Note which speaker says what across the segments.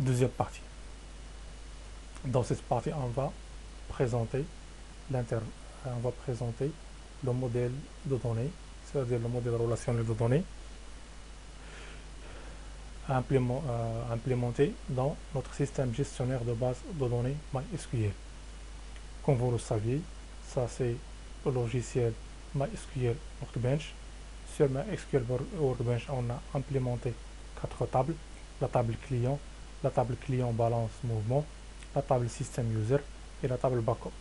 Speaker 1: Deuxième partie. Dans cette partie, on va présenter on va présenter le modèle de données, c'est-à-dire le modèle relationnel de données implémenté dans notre système gestionnaire de base de données MySQL. Comme vous le saviez, ça c'est le logiciel MySQL Workbench. Sur MySQL Workbench, on a implémenté 4 tables: la table client, la table client balance mouvement, la table système user et la table backup.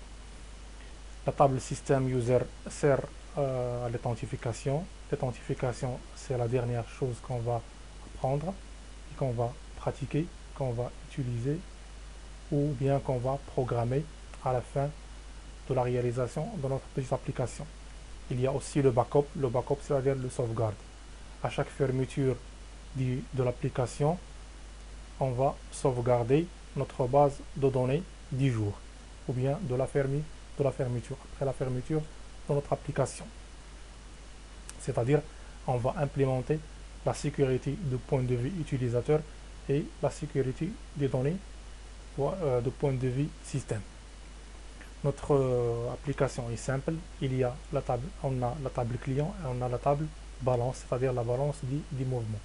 Speaker 1: La table système user sert à l'authentification. L'authentification, c'est la dernière chose qu'on va apprendre et qu'on va pratiquer, qu'on va utiliser ou bien qu'on va programmer à la fin de la réalisation de notre petite application. Il y a aussi le backup. Le backup, c'est-à-dire le sauvegarde. À chaque fermeture de l'application, on va sauvegarder notre base de données 10 jours ou bien de la fermeture, après la fermeture de notre application. C'est-à-dire, on va implémenter la sécurité du point de vue utilisateur et la sécurité des données du point de vue système. Notre application est simple. On a la table client et on a la table balance, c'est-à-dire la balance des mouvements.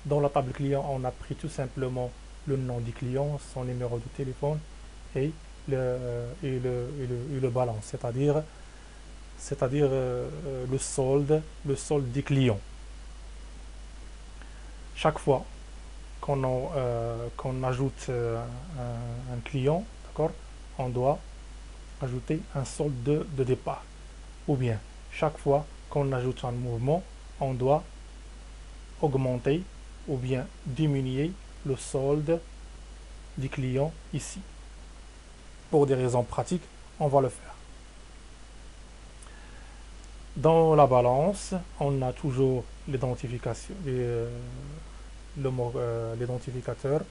Speaker 1: Dans la table client, on a pris tout simplement le nom du client, son numéro de téléphone et le balance, c'est-à-dire le solde des clients. Chaque fois qu'on ajoute un client, d'accord, on doit ajouter un solde de départ. Ou bien, chaque fois qu'on ajoute un mouvement, on doit augmenter ou bien diminuer le solde du client ici. Pour des raisons pratiques, on va le faire. Dans la balance, on a toujours l'identification, l'identificateur.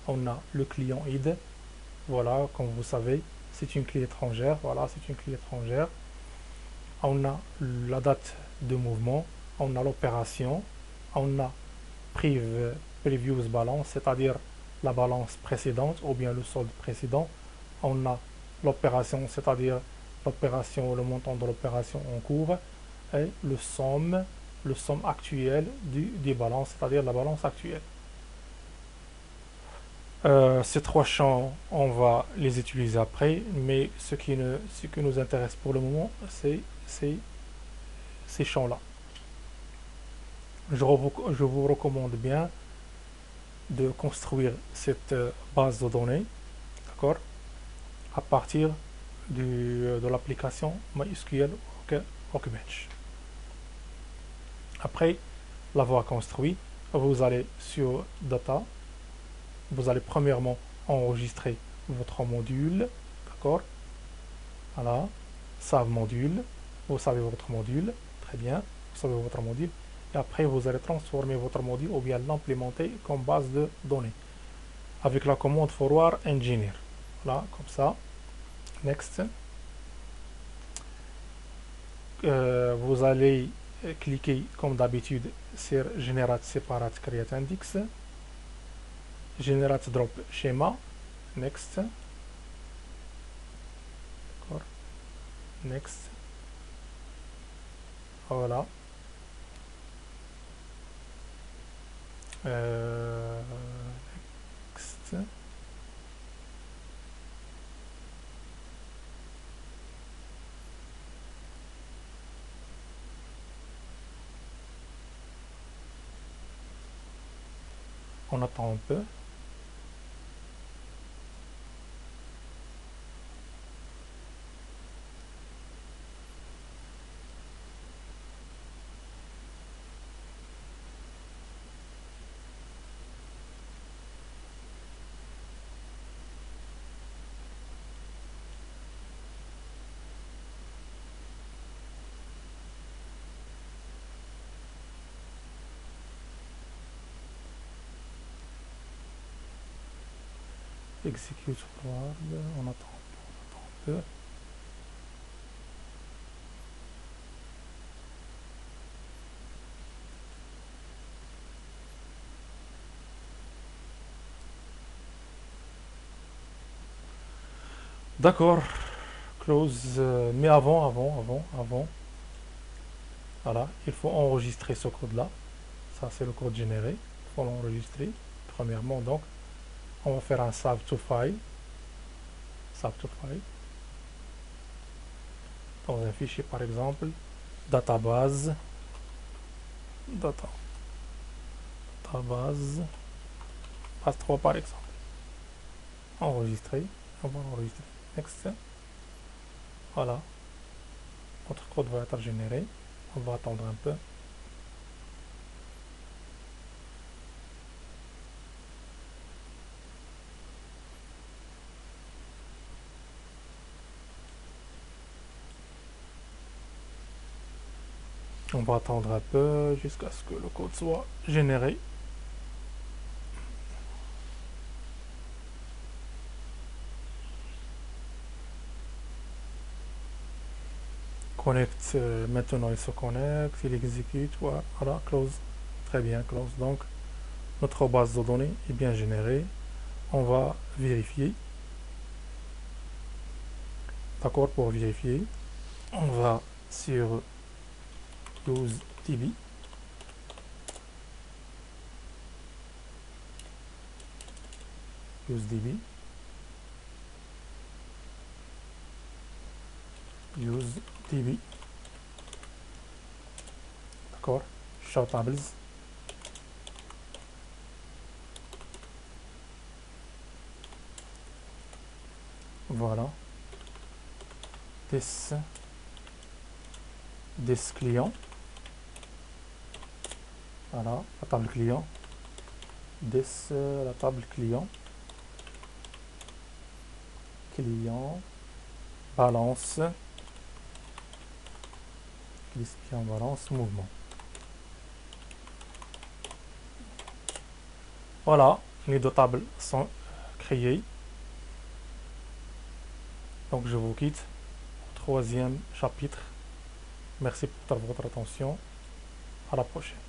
Speaker 1: On a le client ID. Voilà, comme vous savez, c'est une clé étrangère. Voilà, c'est une clé étrangère. On a la date de mouvement. On a l'opération. On a previous balance, c'est-à-dire la balance précédente ou bien le solde précédent. On a l'opération, c'est-à-dire l'opération, le montant de l'opération en cours, et le somme actuel des balances, c'est-à-dire la balance actuelle. Ces trois champs, on va les utiliser après, mais ce qui nous intéresse pour le moment, c'est ces champs-là. Je vous recommande bien de construire cette base de données, d'accord, à partir de l'application MySQL Workbench. Après l'avoir construit, vous allez sur Data, vous allez premièrement enregistrer votre module, d'accord, voilà, save module, vous savez votre module, très bien, vous savez votre module, et après vous allez transformer votre module ou bien l'implémenter comme base de données avec la commande forward engineer. Voilà, comme ça. Next. Vous allez cliquer comme d'habitude sur Generate Separate Create Index, Generate Drop Schema. Next. Next. Voilà. Next. On attend un peu. Execute forward. On attend un peu. D'accord, close, mais avant, voilà, il faut enregistrer ce code-là. Ça, c'est le code généré. Il faut l'enregistrer, premièrement. Donc, on va faire un save to file. Save to file. Dans un fichier, par exemple, database. Database. Base 3, par exemple. Enregistrer. On va l'enregistrer. Next. Voilà. Notre code va être généré. On va attendre un peu. On va attendre un peu jusqu'à ce que le code soit généré. Connect, maintenant il se connecte, il exécute, voilà, close. Très bien, close. Donc, notre base de données est bien générée. On va vérifier. D'accord, pour vérifier, on va sur UseDB. UseDB. UseDB. D'accord, show tables. Voilà. This client. Voilà, la table client. La table client. Client. Balance. Client balance mouvement. Voilà, les deux tables sont créées. Donc je vous quitte. Troisième chapitre. Merci pour votre attention. À la prochaine.